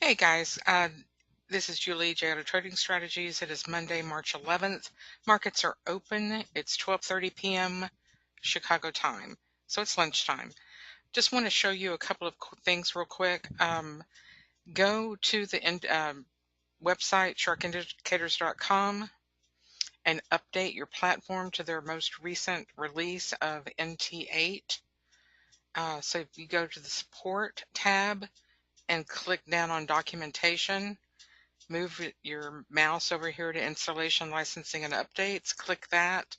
Hey guys, this is Julie, J Trading Strategies. It is Monday, March 11th. Markets are open. It's 12:30 p.m. Chicago time, so it's lunchtime. Just want to show you a couple of things real quick. Go to the website sharkindicators.com and update your platform to their most recent release of NT8. So if you go to the support tab and click down on documentation, move your mouse over here to installation, licensing, and updates. Click that.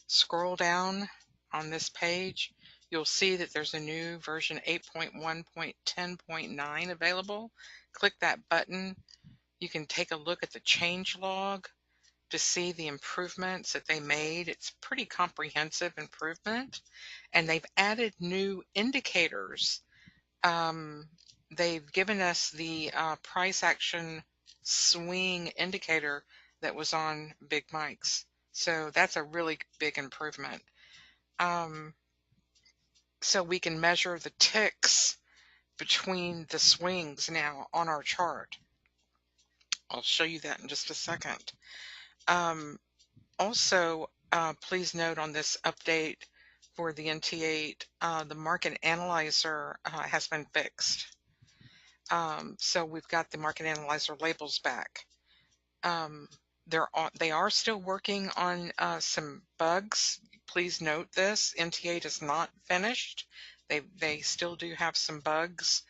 Scroll down on this page. You'll see that there's a new version 8.1.10.9 available. Click that button. You can take a look at the change log to see the improvements that they made. It's pretty comprehensive improvement, and they've added new indicators. They've given us the price action swing indicator that was on Big Mike's. So that's a really big improvement. So we can measure the ticks between the swings now on our chart. I'll show you that in just a second. Also, please note on this update for the NT8, the market analyzer has been fixed. So we've got the market analyzer labels back. They are still working on some bugs. Please note this, NT8 is not finished. They still do have some bugs,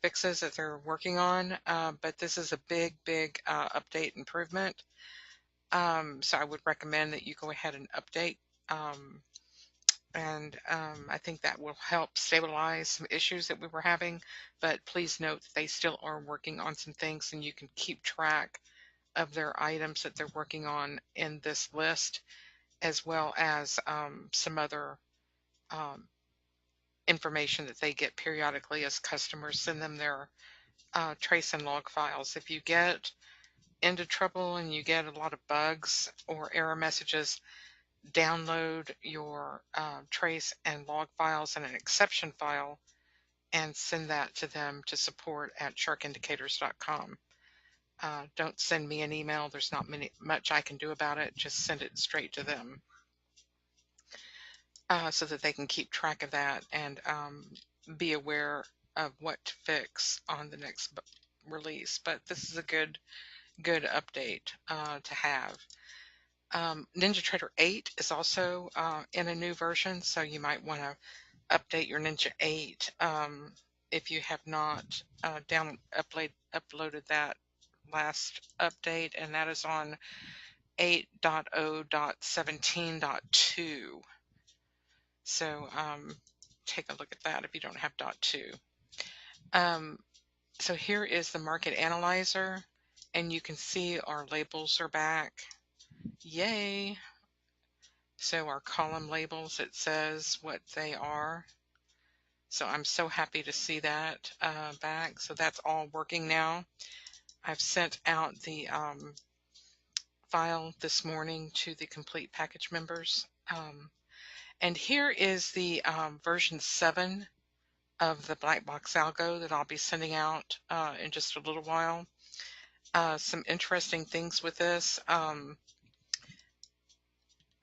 fixes that they're working on, but this is a big update improvement. So I would recommend that you go ahead and update, and I think that will help stabilize some issues that we were having. But please note that they still are working on some things, and you can keep track of their items that they're working on in this list, as well as some other information that they get periodically as customers send them their trace and log files. If you get into trouble and you get a lot of bugs or error messages, download your trace and log files in an exception file and send that to them to support@sharkindicators.com. Don't send me an email. There's not much I can do about it. Just send it straight to them so that they can keep track of that and be aware of what to fix on the next release. But this is a good update to have. NinjaTrader 8 is also in a new version, so you might want to update your Ninja 8 if you have not uploaded that last update, and that is on 8.0.17.2. So take a look at that if you don't have .2. So here is the market analyzer, and you can see our labels are back. Yay! So our column labels, it says what they are. So I'm so happy to see that back. So that's all working now. I've sent out the file this morning to the complete package members. And here is the version 7 of the black box algo that I'll be sending out in just a little while. Some interesting things with this.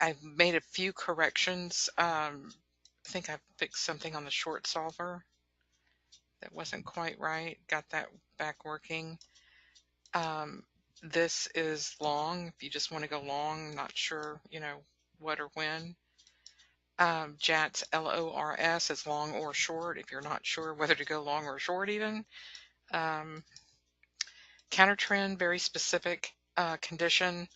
I've made a few corrections. I think I fixed something on the short solver that wasn't quite right. Got that back working. This is long. If you just want to go long, not sure, what or when. JATS LORS is long or short if you're not sure whether to go long or short even. Counter trend, very specific condition.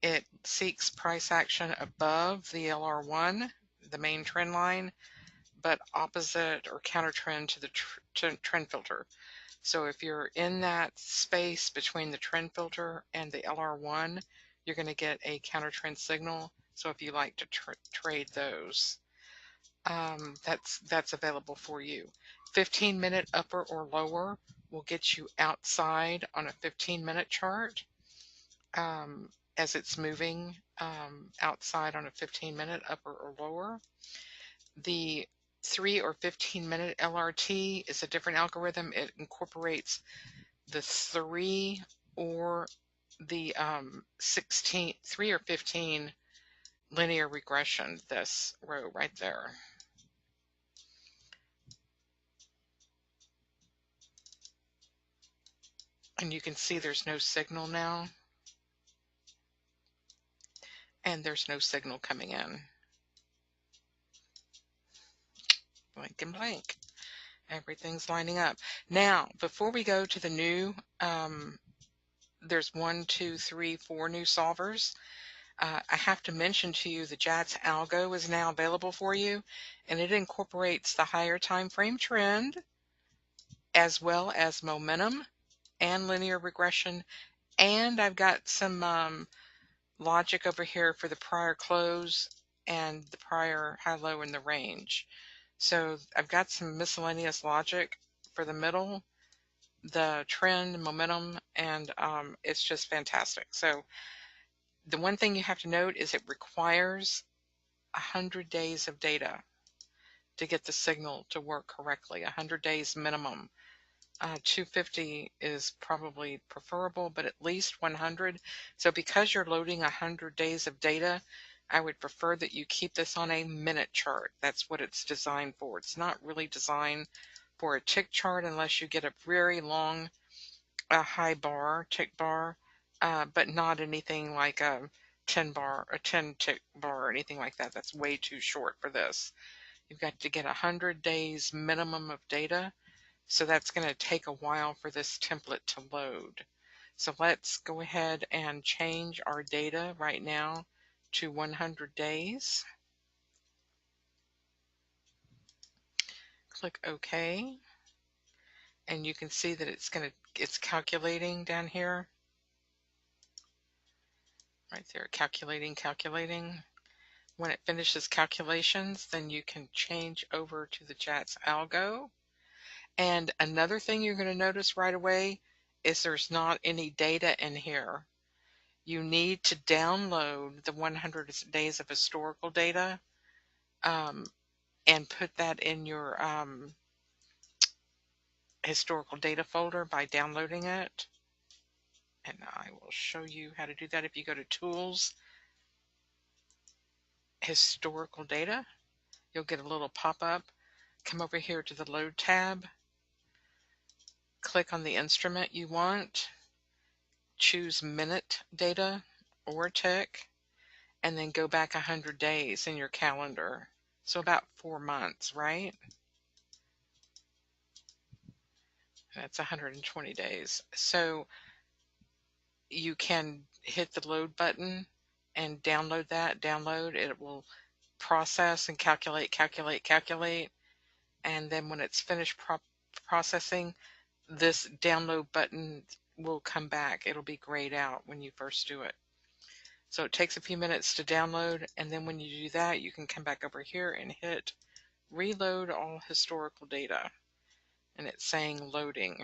It seeks price action above the LR1, the main trend line, but opposite or counter trend to the trend filter. So if you're in that space between the trend filter and the LR1, you're going to get a counter trend signal. So if you like to trade those, that's available for you. 15-minute upper or lower will get you outside on a 15-minute chart as it's moving outside on a 15-minute upper or lower. The 3 or 15-minute LRT is a different algorithm. It incorporates the 3 or the 3 or 15 linear regression, this row right there. And you can see there's no signal now, and there's no signal coming in. Blank and blank. Everything's lining up. Now, before we go to the new, there's 1, 2, 3, 4 new solvers. I have to mention to you the JATS algo is now available for you, and it incorporates the higher time frame trend as well as momentum and linear regression. And I've got some logic over here for the prior close and the prior high-low in the range. So I've got some miscellaneous logic for the middle, the trend, momentum, and it's just fantastic. So the one thing you have to note is it requires 100 days of data to get the signal to work correctly, 100 days minimum. 250 is probably preferable, but at least 100. So because you're loading 100 days of data, I would prefer that you keep this on a minute chart. That's what it's designed for. It's not really designed for a tick chart unless you get a very long high bar, tick bar, but not anything like a 10 bar, a 10 tick bar or anything like that. That's way too short for this. You've got to get 100 days minimum of data. So that's going to take a while for this template to load. So let's go ahead and change our data right now to 100 days. Click OK. And you can see that it's calculating down here. Right there, calculating. When it finishes calculations, then you can change over to the JATS algo. And another thing you're going to notice right away is there's not any data in here. You need to download the 100 days of historical data and put that in your historical data folder by downloading it. And I will show you how to do that. If you go to Tools, Historical Data, you'll get a little pop-up. Come over here to the Load tab. Click on the instrument you want. Choose minute data or tick, and then go back 100 days in your calendar. So about 4 months, right? That's 120 days. So you can hit the load button and download that. It will process and calculate. And then when it's finished processing, this download button will come back. It'll be grayed out when you first do it. So it takes a few minutes to download, and then when you do that, you can come back over here and hit reload all historical data, and it's saying loading.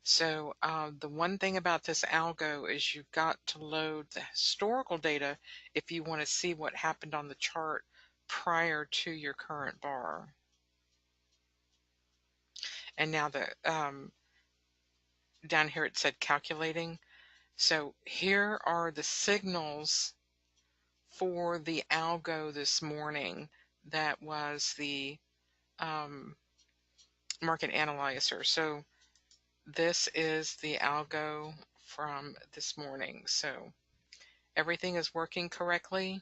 So the one thing about this algo is you've got to load the historical data if you want to see what happened on the chart prior to your current bar. And now the down here it said calculating. So here are the signals for the algo this morning. That was the market analyzer. So this is the algo from this morning. So everything is working correctly.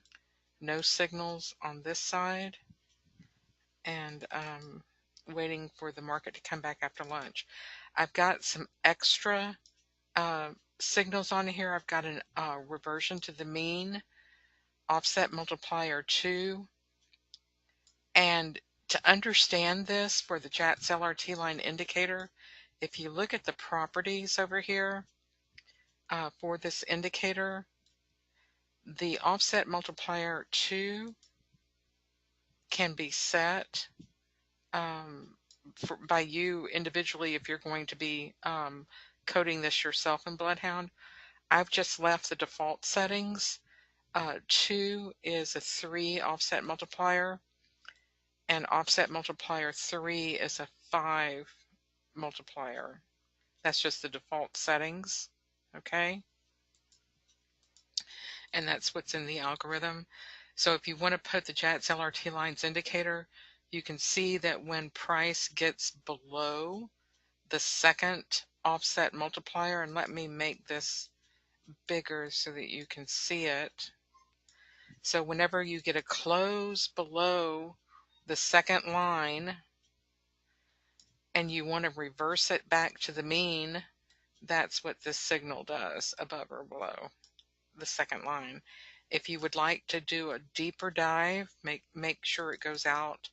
No signals on this side. And waiting for the market to come back after lunch. I've got some extra signals on here. I've got a reversion to the mean, offset multiplier 2. And to understand this for the JATS LRT line indicator, if you look at the properties over here for this indicator, the offset multiplier 2 can be set by you individually if you're going to be coding this yourself in Bloodhound. I've just left the default settings. 2 is a 3 offset multiplier, and offset multiplier 3 is a 5 multiplier. That's just the default settings. Okay. And that's what's in the algorithm. So if you want to put the JATS LRT lines indicator, you can see that when price gets below the second offset multiplier, and let me make this bigger so that you can see it. So whenever you get a close below the second line and you want to reverse it back to the mean, that's what this signal does, above or below the second line. If you would like to do a deeper dive, make sure it goes out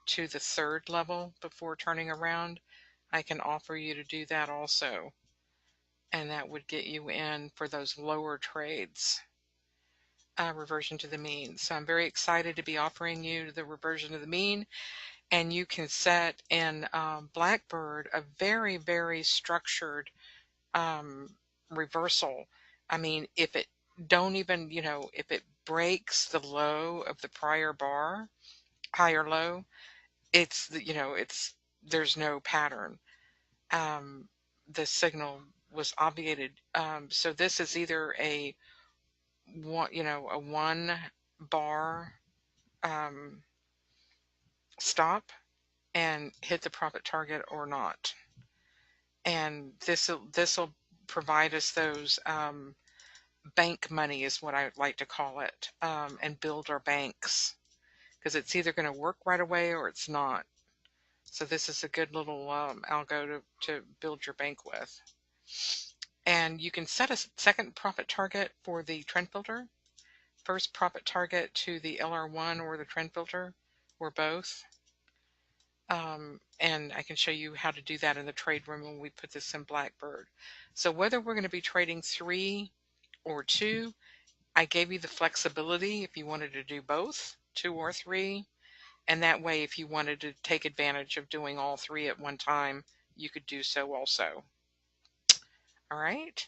to the third level before turning around, I can offer you to do that also. And that would get you in for those lower trades, reversion to the mean. So I'm very excited to be offering you the reversion to the mean. And you can set in Blackbird a very, very structured reversal. I mean, if it don't even, if it breaks the low of the prior bar, higher low, it's, there's no pattern. The signal was obviated. So this is either a one bar stop and hit the profit target or not. And this'll provide us those bank money is what I like to call it, and build our banks, because it's either going to work right away or it's not. So this is a good little algo to build your bank with. And you can set a second profit target for the trend filter, first profit target to the LR1 or the trend filter, or both. And I can show you how to do that in the trade room when we put this in Blackbird. So whether we're going to be trading 3 or 2, I gave you the flexibility if you wanted to do both, 2 or 3. And that way, if you wanted to take advantage of doing all 3 at one time, you could do so also. All right.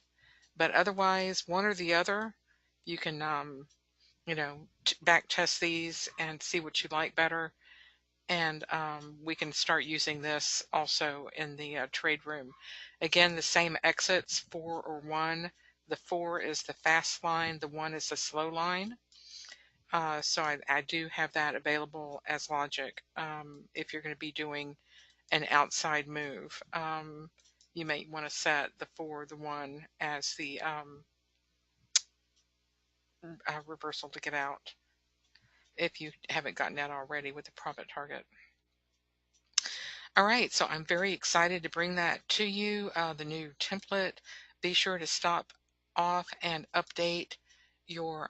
But otherwise, one or the other, you can, back test these and see what you like better. And we can start using this also in the trade room. Again, the same exits, 4 or 1. The 4 is the fast line, the 1 is the slow line. So I do have that available as logic. If you're going to be doing an outside move, you may want to set the 4, the 1 as the reversal to get out, if you haven't gotten that already with the profit target. All right, so I'm very excited to bring that to you, the new template. Be sure to stop off and update your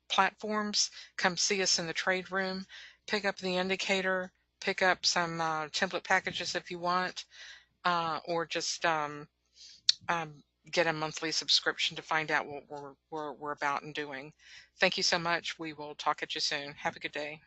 platforms. Come see us in the trade room. Pick up the indicator. Pick up some template packages if you want, or just get a monthly subscription to find out what we're about and doing. Thank you so much. We will talk at you soon. Have a good day.